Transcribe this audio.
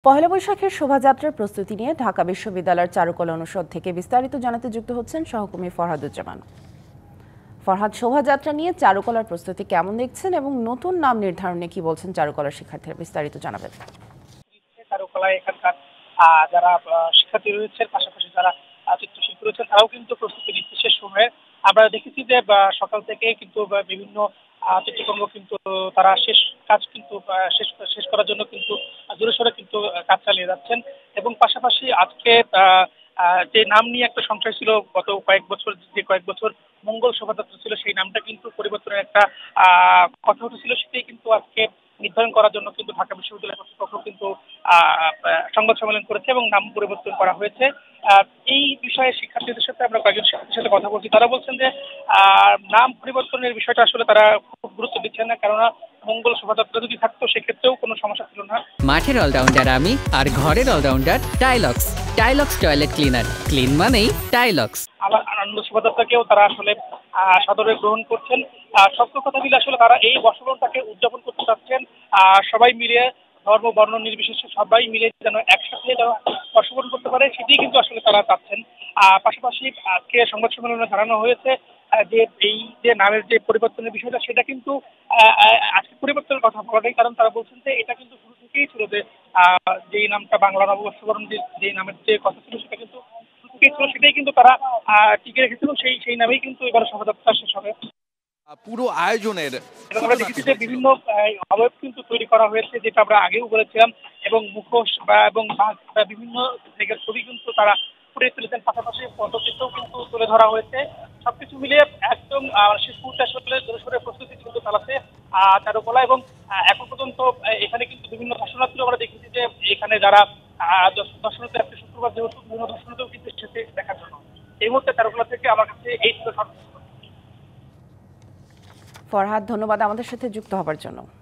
পহেলা বৈশাখের শোভাযাত্রার প্রস্তুতি নিয়ে ঢাকা বিশ্ববিদ্যালয়ের চারুকলা অনুষদ থেকে বিস্তারিত জানাতে যুক্ত হচ্ছেন সহকর্মী ফরহাদুজ্জামান। ফরহাদ, শোভাযাত্রা নিয়ে চারুকলার প্রস্তুতি কেমন দেখছেন এবং নতুন নাম নির্ধারণে কি বলছেন চারুকলার শিক্ষার্থীরা, বিস্তারিত জানাবেন। চারুকলায় এখানকার যারা শিক্ষার্থী রয়েছে, পাশাপাশি যারা চিত্রশিল্পী রয়েছে, তারাও কিন্তু প্রস্তুতি নিচ্ছে শেষ সময়ে। আমরা দেখেছি যে সকাল থেকে কিন্তু বিভিন্ন চিত্রকর্ম কিন্তু তারা শেষ কাজ কিন্তু শেষ শেষ করার জন্য কিন্তু জোরে সোরে কিন্তু কাজ চালিয়ে যাচ্ছেন। এবং পাশাপাশি আজকে যে নাম নিয়ে একটা সংশয় ছিল গত কয়েক বছর মঙ্গল শোভাযাত্রা ছিল, সেই নামটা কিন্তু পরিবর্তনের একটা কথা উঠেছিল, সেটাই কিন্তু আজকে নির্ধারণ করার জন্য কিন্তু ঢাকা বিশ্ববিদ্যালয় কর্তৃপক্ষ কিন্তু সংবাদ সম্মেলন করেছে এবং নাম পরিবর্তন করা হয়েছে। এই বিষয়ে শিক্ষার্থীদের সাথে আমরা কয়েকজন শিক্ষার্থীর সাথে কথা বলছি, তারা বলছেন যে নাম পরিবর্তনের বিষয়টা আসলে তারা খুব গুরুত্ব দিচ্ছেন না, কেননা মঙ্গল শোভাযাত্রা যদি থাকতো সেক্ষেত্রেও কোনো সমস্যা ছিল না। মাঠের অলরাউন্ডার আমি, আর ঘরের allrounder Taylox. Taylox toilet cleaner, clean মানেই টাইলক্স। আবার আনন্দ শোভাযাত্রাকেও তারা আসলে সাদরে গ্রহণ করছেন। সব কথা মিলে আসলে তারা এই বর্ষবরণটাকে উদযাপন করতে চাচ্ছেন সবাই মিলে, ধর্ম বর্ণ নির্বিশেষে সবাই মিলে যেন একসাথে যেন বর্ষবরণ করতে পারে, সেটি কিন্তু আসলে তারা চাচ্ছেন। পাশাপাশি আজকে সংবাদ সম্মেলনে জানানো হয়েছে যে এই যে নামের যে পরিবর্তনের বিষয়টা, সেটা কিন্তু আজকে পরিবর্তনের কথা বলা নেই, কারণ তারা বলছেন যে এটা কিন্তু শুরু থেকেই ছিল যে যেই নামটা বাংলা নববর্ষবরণ যে নামের যে কথা ছিল, সেটা কিন্তু শুরু থেকেই ছিল, সেটাই কিন্তু তারা টিকে রেখেছিল, সেই নামেই কিন্তু এবার শোভাযাত্রা শেষ হবে। পুরো আয়োজনের এবং আমরা দেখেছি যে বিভিন্ন অবয়ব কিন্তু তৈরি করা হয়েছে, যেটা আমরা আগেও বলেছিলাম, এবং মুখোশ এবং বিভিন্ন জায়গার ছবি কিন্তু তারা ফুটিয়ে তুলেছেন, পাশাপাশি পদ্ধতিতেও কিন্তু তুলে ধরা হয়েছে। সবকিছু মিলিয়ে একদম শেষ মুহূর্তে আসলে জোরসোরে প্রস্তুতি কিন্তু চালাচ্ছে চারুকলা। এবং এখন পর্যন্ত এখানে কিন্তু বিভিন্ন দর্শনার্থী আমরা দেখেছি যে এখানে যারা দর্শনার্থী আজকে শুক্রবার যেহেতু বিভিন্ন দর্শনার্থীও কিন্তু এসেছে দেখার জন্য। এই মুহূর্তে চারুকলা থেকে আমার কাছে এই ছিল। ফরহাদ, ধন্যবাদ আমাদের সাথে যুক্ত হবার জন্য।